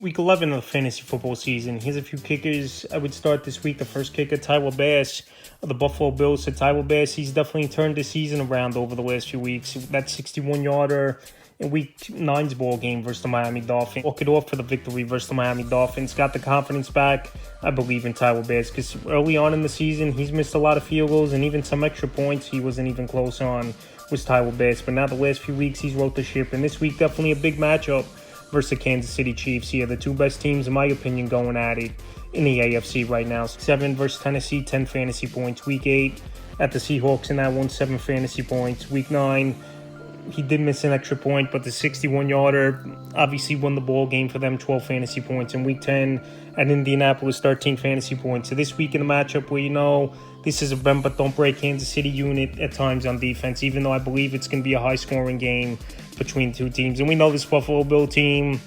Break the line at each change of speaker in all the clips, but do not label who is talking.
Week 11 of the fantasy football season. Here's a few kickers I would start this week. The first kicker, Tybrell Thompkins of the Buffalo Bills. So Tybrell Thompkins, he's definitely turned the season around over the last few weeks. That 61-yarder in Week 9's ball game versus the Miami Dolphins. Walk it off for the victory versus the Miami Dolphins. Got the confidence back, I believe, in Tybrell Thompkins, because early on in the season, he's missed a lot of field goals and even some extra points he wasn't even close on was Tybrell Thompkins. But now the last few weeks, he's wrote the ship. And this week, definitely a big matchup versus the Kansas City Chiefs here. The two best teams, in my opinion, going at it in the AFC right now. 7 versus Tennessee, 10 fantasy points. Week 8 at the Seahawks in that one, 7 fantasy points. Week 9, he did miss an extra point, but the 61-yarder obviously won the ball game for them, 12 fantasy points. In Week 10 at Indianapolis, 13 fantasy points. So this week in the matchup where this is a bend but don't break Kansas City unit at times on defense, even though I believe it's going to be a high-scoring game between the two teams. And we know this Buffalo Bill team,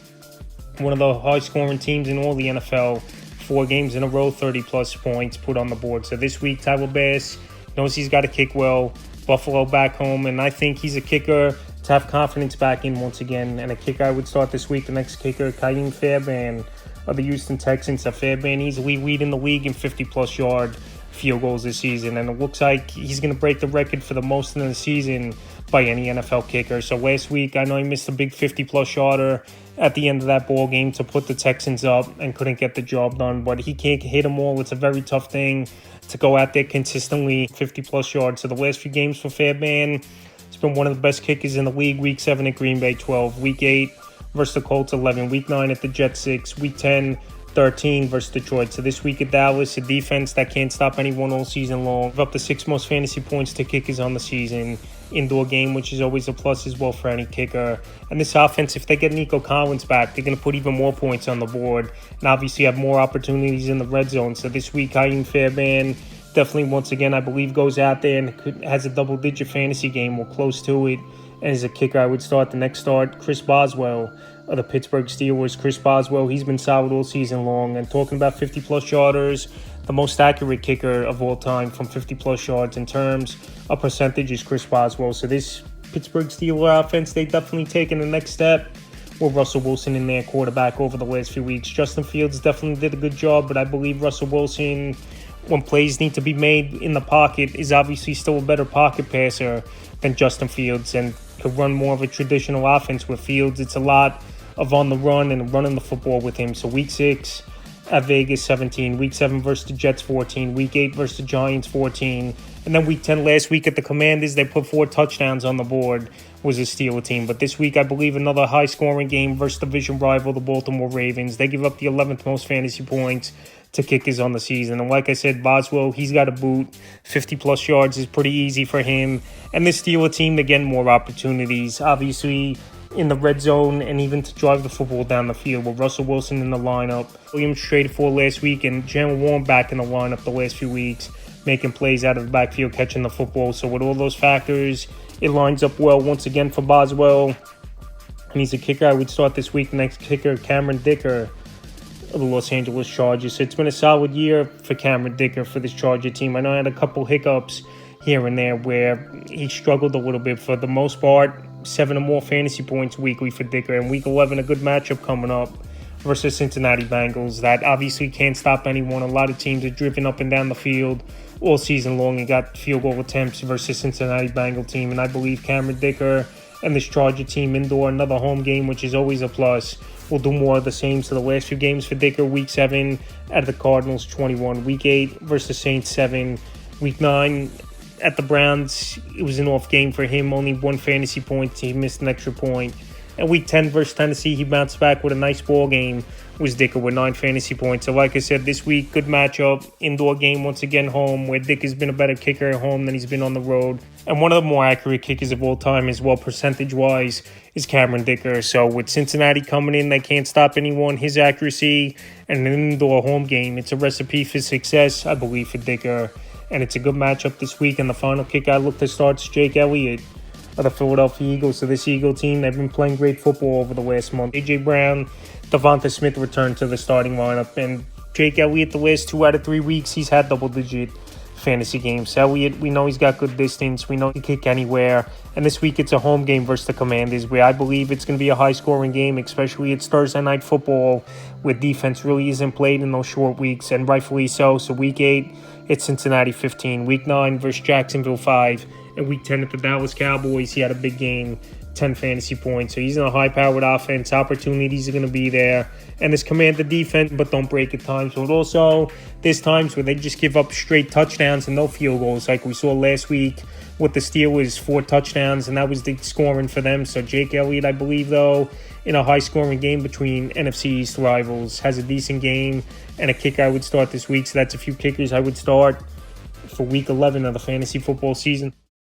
one of the high-scoring teams in all the NFL, 4 games in a row, 30-plus points put on the board. So this week, Tybrell Thompkins knows he's got to kick well. Buffalo back home, and I think he's a kicker to have confidence back in once again. And a kicker I would start this week, the next kicker, Ka'im Fairbairn of the Houston Texans. Fairbairn easily leading the league in 50-plus yard field goals this season, and it looks like he's going to break the record for the most in the season by any NFL kicker. So last week, I know he missed a big 50-plus yarder at the end of that ball game to put the Texans up and couldn't get the job done, but he can't hit them all. It's a very tough thing to go out there consistently 50-plus yards. So the last few games for Fairbairn, he's been one of the best kickers in the league. Week 7 at Green Bay, 12. Week 8 versus the Colts, 11. Week 9 at the Jets, 6. Week 10, 13 versus Detroit. So this week at Dallas, a defense that can't stop anyone all season long. Up the 6 most fantasy points to kickers on the season. Indoor game, which is always a plus as well for any kicker. And this offense, if they get Nico Collins back, they're going to put even more points on the board and obviously have more opportunities in the red zone. So this week, Ka'im Fairbairn definitely, once again, I believe goes out there and has a double-digit fantasy game or close to it. And as a kicker, I would start the next start, Chris Boswell of the Pittsburgh Steelers. Chris Boswell, he's been solid all season long. And talking about 50-plus yarders, the most accurate kicker of all time from 50-plus yards in terms of percentage is Chris Boswell. So this Pittsburgh Steelers offense, they've definitely taken the next step with Russell Wilson in their quarterback over the last few weeks. Justin Fields definitely did a good job, but I believe Russell Wilson, when plays need to be made in the pocket, is obviously still a better pocket passer than Justin Fields and could run more of a traditional offense with Fields. It's a lot of on the run and running the football with him. So week 6 at Vegas, 17. Week 7 versus the Jets, 14. Week 8 versus the Giants, 14. And then week 10 last week at the Commanders, they put 4 touchdowns on the board, was a Steeler team. But this week, I believe another high-scoring game versus division rival, the Baltimore Ravens. They give up the 11th most fantasy points to kickers on the season. And like I said, Boswell, he's got a boot. 50-plus yards is pretty easy for him. And this Steeler team, they're getting more opportunities, obviously, in the red zone and even to drive the football down the field with Russell Wilson in the lineup. Williams traded for last week and Jalen Warren back in the lineup the last few weeks, making plays out of the backfield, catching the football. So with all those factors, it lines up well once again for Boswell. And he's a kicker I would start this week. The next kicker, Cameron Dicker of the Los Angeles Chargers. So it's been a solid year for Cameron Dicker for this Charger team. I know I had a couple hiccups here and there where he struggled a little bit. For the most part, 7 or more fantasy points weekly for Dicker. And week 11, a good matchup coming up versus Cincinnati Bengals that obviously can't stop anyone. A lot of teams are driven up and down the field all season long and got field goal attempts versus Cincinnati Bengal team. And I believe Cameron Dicker and this Charger team indoor, another home game, which is always a plus, will do more of the same. So the last few games for Dicker, week 7 at the Cardinals, 21. Week 8 versus Saints, 7. Week 9 at the Browns, it was an off game for him, only 1 fantasy point. He missed an extra point. And week 10 versus Tennessee, he bounced back with a nice ball game, was Dicker with 9 fantasy points. So like I said, this week, good matchup, indoor game once again home, where Dicker's been a better kicker at home than he's been on the road. And one of the more accurate kickers of all time as well, percentage-wise, is Cameron Dicker. So with Cincinnati coming in, they can't stop anyone. His accuracy and an indoor home game, it's a recipe for success, I believe, for Dicker. And it's a good matchup this week. And the final kick I look to start is Jake Elliott of the Philadelphia Eagles. So this Eagle team, they've been playing great football over the last month. A.J. Brown, Devonta Smith returned to the starting lineup. And Jake Elliott, the last 2 out of 3 weeks, he's had double-digit fantasy games. Elliott, we know he's got good distance. We know he can kick anywhere. And this week it's a home game versus the Commanders, where I believe it's going to be a high-scoring game, especially it's Thursday Night Football, where defense really isn't played in those short weeks, and rightfully so. So Week 8, it's Cincinnati 15. Week 9 versus Jacksonville 5. And Week 10 at the Dallas Cowboys, he had a big game, 10 fantasy points. So he's in a high-powered offense. Opportunities are going to be there. And this Commander defense, but don't break at times. But also, there's times where they just give up straight touchdowns and no field goals, like we saw last week with the Steelers, 4 touchdowns, and that was the scoring for them. So Jake Elliott, I believe, though, in a high-scoring game between NFC East rivals, has a decent game and a kicker I would start this week. So that's a few kickers I would start for Week 11 of the fantasy football season.